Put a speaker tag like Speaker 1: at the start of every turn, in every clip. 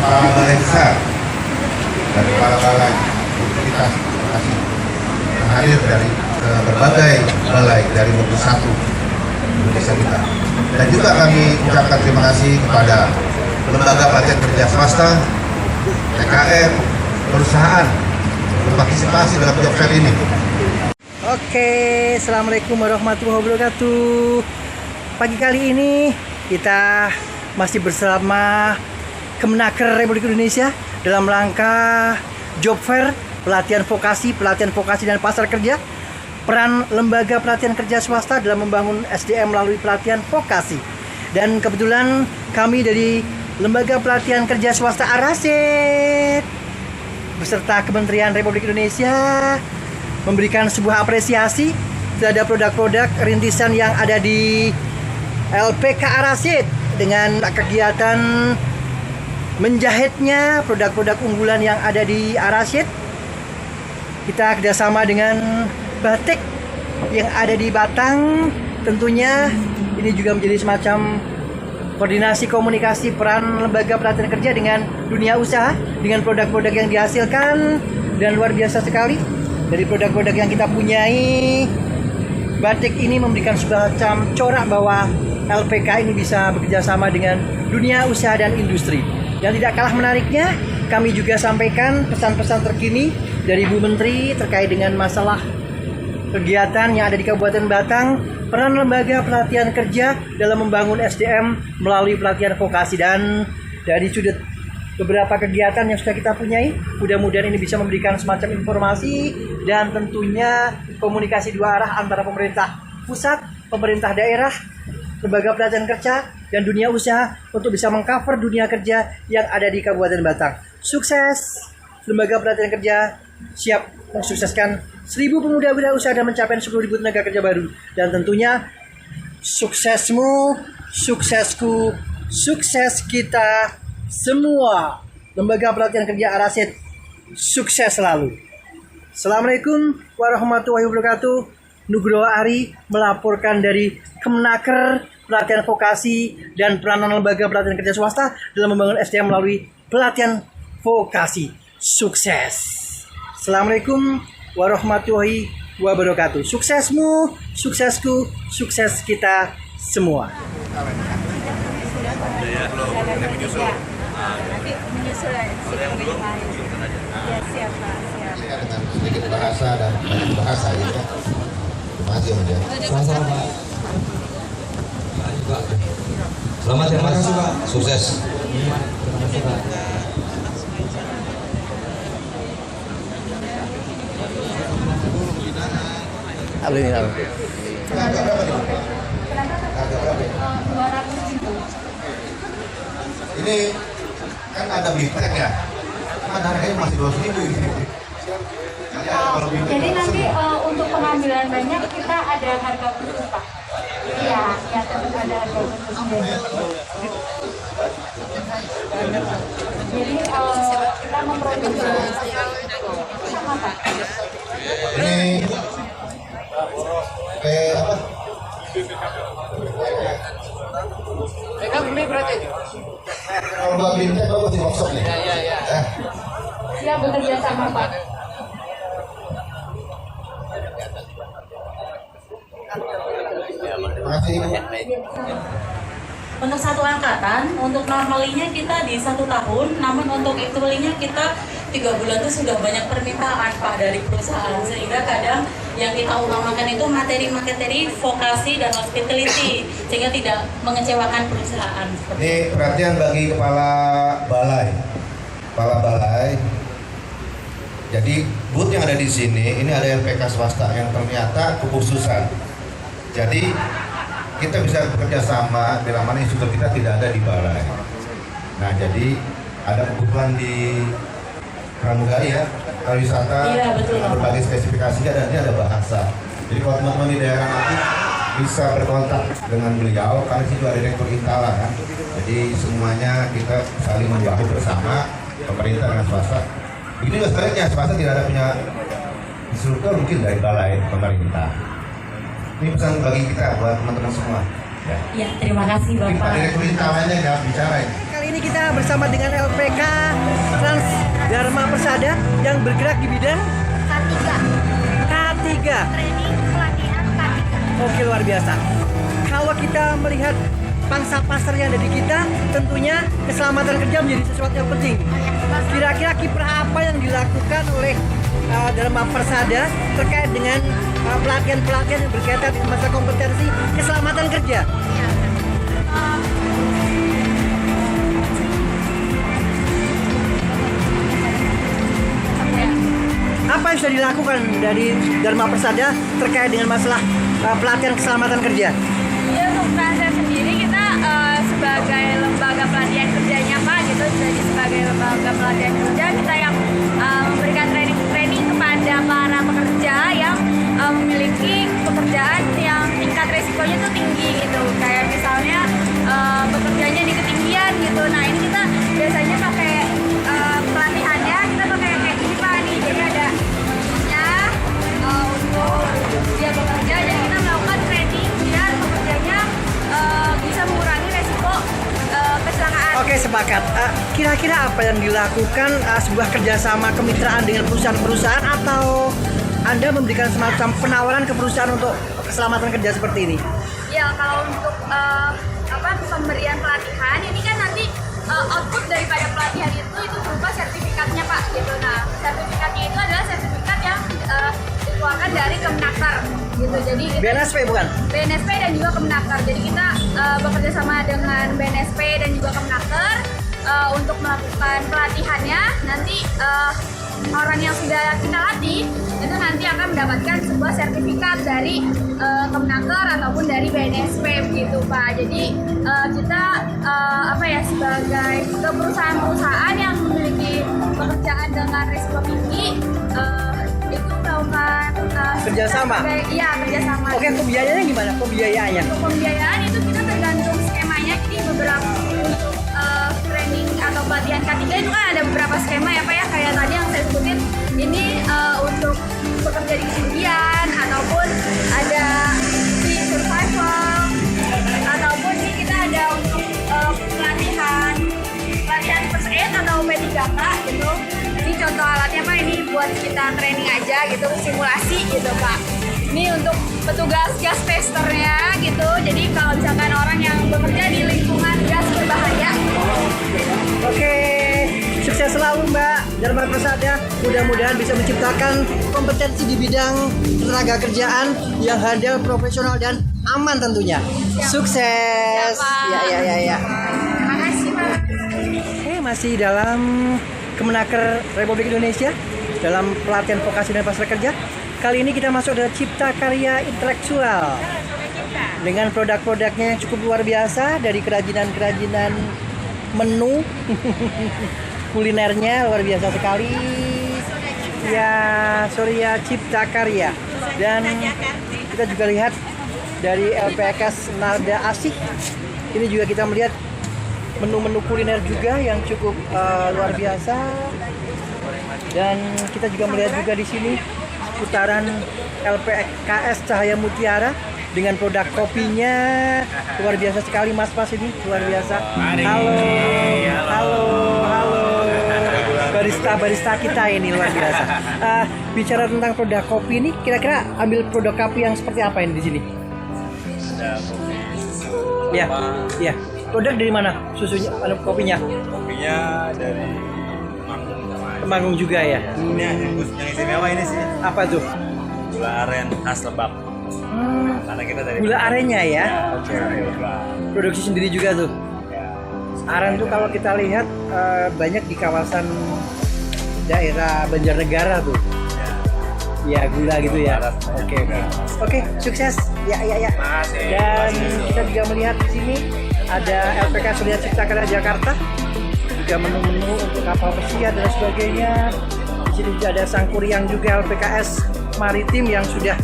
Speaker 1: kepala balai besar dan kepala balai Universitas Bekasi yang hadir dari berbagai balai dari 21 Indonesia kita. Dan juga kami ucapkan terima kasih kepada lembaga pelatihan kerja swasta, TKR, perusahaan berpartisipasi dalam job fair ini.
Speaker 2: Oke, assalamualaikum warahmatullahi wabarakatuh. Pagi kali ini kita masih bersama Kemenaker Republik Indonesia dalam rangka job fair, pelatihan vokasi dan pasar kerja. Peran lembaga pelatihan kerja swasta dalam membangun SDM melalui pelatihan vokasi. Dan kebetulan kami dari lembaga pelatihan kerja swasta Arasit beserta Kementerian Republik Indonesia memberikan sebuah apresiasi terhadap produk-produk rintisan yang ada di LPK Arasit dengan kegiatan menjahitnya produk-produk unggulan yang ada di Arasit. Kita kerjasama dengan batik yang ada di Batang. Tentunya ini juga menjadi semacam koordinasi komunikasi peran lembaga pelatihan kerja dengan dunia usaha, dengan produk-produk yang dihasilkan. Dan luar biasa sekali dari produk-produk yang kita punyai, batik ini memberikan semacam corak bahwa LPK ini bisa bekerja sama dengan dunia usaha dan industri. Yang tidak kalah menariknya, kami juga sampaikan pesan-pesan terkini dari Bu Menteri terkait dengan masalah kegiatan yang ada di Kabupaten Batang, peran lembaga pelatihan kerja dalam membangun SDM melalui pelatihan vokasi. Dan dari sudut beberapa kegiatan yang sudah kita punyai, mudah-mudahan ini bisa memberikan semacam informasi dan tentunya komunikasi dua arah antara pemerintah pusat, pemerintah daerah, lembaga pelatihan kerja, dan dunia usaha untuk bisa mengcover dunia kerja yang ada di Kabupaten Batang. Sukses! Lembaga pelatihan kerja siap mensukseskan 1.000 pemuda wirausaha dan mencapai 10.000 tenaga kerja baru. Dan tentunya suksesmu, suksesku, sukses kita semua. Lembaga pelatihan kerja Arasit sukses selalu. Assalamualaikum warahmatullahi wabarakatuh. Nugroho Ari melaporkan dari Kemenaker pelatihan vokasi dan peranan lembaga pelatihan kerja swasta dalam membangun SDM melalui pelatihan vokasi. Sukses. Assalamualaikum warahmatullahi wabarakatuh. Suksesmu, suksesku, sukses kita semua.
Speaker 3: Nanti menyusul ya, siap Pak.
Speaker 1: Dengan sedikit bahasa dan banyak bahasa ya. Terima kasih Mas.
Speaker 4: Sama-sama Pak. Selamat ya Mas. Sukses. Terima kasih Pak.
Speaker 2: Ini
Speaker 1: Ini kan ada biftek ya, kan harganya masih 200.000 ini.
Speaker 3: Jadi nanti untuk pengambilan banyak kita ada harga khusus Pak. Iya, ya tetap ada harga khusus sendiri. Jadi kita memproduksi sama Pak.
Speaker 1: Ini apa?
Speaker 5: Mereka beli berarti?
Speaker 1: Kalau buat biftek bagus di workshop nih.
Speaker 5: Iya.
Speaker 3: Siap bekerja sama Pak.
Speaker 1: Terima kasih Ibu.
Speaker 6: Untuk satu angkatan, untuk normalinya kita di 1 tahun, namun untuk actually-nya kita 3 bulan itu sudah banyak permintaan Pak dari perusahaan, sehingga kadang yang kita utamakan itu materi-materi vokasi dan hospitality, sehingga tidak mengecewakan perusahaan.
Speaker 1: Ini perhatian bagi kepala balai. Jadi booth yang ada di sini, ini ada LPK swasta yang ternyata kekhususan. Jadi kita bisa bekerja sama bila mana instruktur kita tidak ada di balai. Nah jadi ada kebutuhan di pramugari ya, pariwisata,
Speaker 6: Iya, betul.
Speaker 1: berbagai spesifikasinya dan ini ada bahasa. Jadi kalau teman-teman di daerah nanti bisa berkontak dengan beliau, karena di situ ada direktur Intala kan. Jadi semuanya kita saling membahu bersama, pemerintah dengan swasta. Begitu juga sebaliknya, swasta tidak ada punya instruktur mungkin dari balai pemerintah. Ini pesan bagi kita buat teman-teman semua. Ya.
Speaker 6: Ya, terima kasih
Speaker 1: Mungkin Pak
Speaker 6: Bapak.
Speaker 1: direktur Intalanya nggak bicara ini.
Speaker 2: kali ini ini kita bersama dengan LPK Trans Dharma Persada yang bergerak di bidang K3.
Speaker 3: Training pelatihan K3.
Speaker 2: Oke, luar biasa. Kalau kita melihat pangsa pasar yang ada di kita, tentunya keselamatan kerja menjadi sesuatu yang penting. Kira-kira kiprah apa yang dilakukan oleh Dharma Persada terkait dengan pelatihan-pelatihan yang berkaitan dengan masa kompetensi keselamatan kerja? Apa yang sudah dilakukan dari Dharma Persada terkait dengan masalah pelatihan keselamatan kerja?
Speaker 3: Ya, untuk Transfer sendiri kita sebagai lembaga pelatihan kerjanya Pak gitu, jadi sebagai lembaga pelatihan kerja kita yang memberikan training kepada para pekerja yang memiliki pekerjaan yang tingkat resikonya tuh tinggi gitu, kayak misalnya bekerjanya di ketinggian gitu. Nah ini kita biasanya pakai pelatihannya kita pakai kayak gini Pak nih, jadi ada untuk dia bekerja, jadi kita melakukan training biar pekerjanya bisa mengurangi resiko kecelakaan.
Speaker 2: Oke, sepakat. Kira-kira apa yang dilakukan sebuah kerjasama kemitraan dengan perusahaan-perusahaan atau Anda memberikan semacam penawaran ke perusahaan untuk keselamatan kerja seperti ini?
Speaker 3: Ya, kalau untuk pemberian pelatihan ini kan nanti output daripada pelatihan itu berupa sertifikatnya Pak gitu. Nah, sertifikatnya itu adalah sertifikat yang dikeluarkan dari Kemenaker gitu. Jadi
Speaker 2: BNSP bukan?
Speaker 3: BNSP dan juga Kemenaker. Jadi kita bekerja sama dengan BNSP dan juga Kemenaker untuk melakukan pelatihannya. Nanti orang yang sudah kita latih itu nanti akan mendapatkan sebuah sertifikat dari Kemenaker ataupun dari BNSP begitu Pak. Jadi kita sebagai perusahaan-perusahaan yang memiliki pekerjaan dengan risiko tinggi itu melakukan
Speaker 2: kerjasama.
Speaker 3: Iya, kerjasama.
Speaker 2: Oke, pembiayaannya gimana? Pembiayaannya?
Speaker 3: Untuk pembiayaan itu kita tergantung skemanya. Jadi beberapa untuk training atau pelatihan K3 itu kan ada beberapa skema ya Pak ya, kayak tadi yang saya sebutin ini untuk bekerja di ketinggian ataupun ada di survival ataupun ini kita ada untuk pelatihan first aid atau P3K gitu. Ini contoh alatnya Pak, ini buat kita training aja gitu, simulasi gitu Pak. Ini untuk petugas gas testernya gitu, jadi kalau misalkan orang yang bekerja di lingkungan gas berbahaya.
Speaker 2: Oke, sukses selalu Mbak Dharma Persada. Mudah-mudahan bisa menciptakan kompetensi di bidang tenaga kerjaan yang handal, profesional dan aman tentunya. Sukses.
Speaker 3: Siap, Pak.
Speaker 2: Ya.
Speaker 3: Terima kasih Pak.
Speaker 2: Oke, masih dalam Kemenaker Republik Indonesia dalam pelatihan vokasi dan pasar kerja. Kali ini kita masuk dalam cipta karya intelektual dengan produk-produknya yang cukup luar biasa, dari kerajinan-kerajinan menu kulinernya luar biasa sekali ya, Surya Cipta Karya. Dan kita juga lihat dari LPKS Nada Asih, ini juga kita melihat menu-menu kuliner juga yang cukup luar biasa. Dan kita juga melihat juga di sini putaran LPKS Cahaya Mutiara dengan produk kopinya luar biasa sekali, Mas ini luar biasa. Halo barista kita ini luar biasa. Bicara tentang produk kopi ini, kira-kira ambil produk kopi yang seperti apa ini di sini? Ya. Produk dari mana susunya, kopinya?
Speaker 7: Kopinya dari
Speaker 2: Temanggung juga ya.
Speaker 7: Ini yang istimewa ini sih.
Speaker 2: Apa tuh?
Speaker 7: Gula aren khas Lebak. Karena kita dari
Speaker 2: Gula arennya ya.
Speaker 7: Oke.
Speaker 2: Produksi sendiri juga tuh. Aren tuh kalau kita lihat banyak di kawasan daerah Banjarnegara tuh. Ya, gula gitu ya. Oke, sukses. Ya. Dan kita juga melihat di sini ada LPK Surya Cipta Karya Jakarta. Juga menu-menu untuk kapal pesiar dan sebagainya. Di sini juga ada Sangkuriang juga LPKS Maritim yang sudah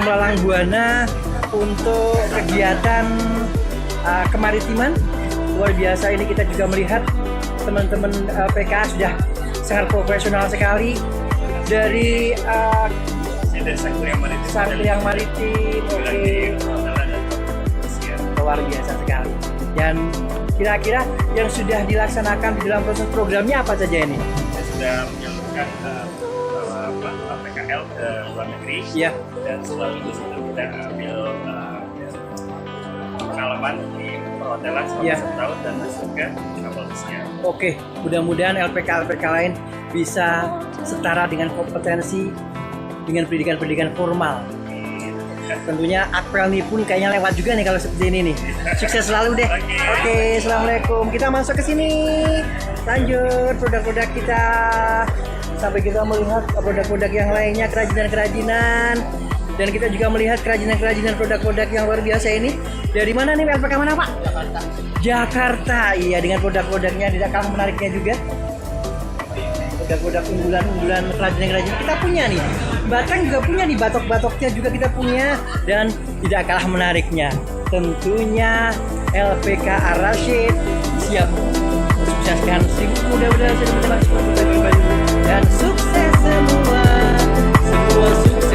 Speaker 2: melalang buana untuk kegiatan kemaritiman. Luar biasa, ini kita juga melihat teman-teman LPKS sudah sangat profesional sekali dari Sangkuriang Maritim. Oke. Luar biasa sekali. Dan Kira-kira yang sudah dilaksanakan di dalam proses programnya apa saja ini?
Speaker 7: Saya sudah menyalurkan PKL ke luar negeri.
Speaker 2: Iya.
Speaker 7: Dan setelah itu sudah kita ambil pengalaman di perhotelan selama
Speaker 2: Iya.
Speaker 7: 1 tahun dan masuk ke kapal pesiar.
Speaker 2: Oke, mudah-mudahan LPK lain bisa setara dengan kompetensi dengan pendidikan formal. Tentunya Akpel nih pun kayaknya lewat juga nih kalau seperti ini nih. Sukses selalu deh. Oke, assalamualaikum. Kita masuk ke sini. Lanjut produk-produk kita. Sampai kita melihat produk-produk yang lainnya, kerajinan-kerajinan. Dan kita juga melihat kerajinan-kerajinan produk-produk yang luar biasa ini. Dari mana nih, LPK mana Pak? Jakarta. Jakarta, iya, dengan produk-produknya tidak kalah menariknya juga. Produk-produk unggulan-unggulan kerajinan-kerajinan kita punya nih. Batang juga punya nih, batok-batoknya juga kita punya. Dan tidak kalah menariknya, tentunya LPK Ar-Rasyid siap mensukseskan mudah-mudahan dan sukses semua sukses.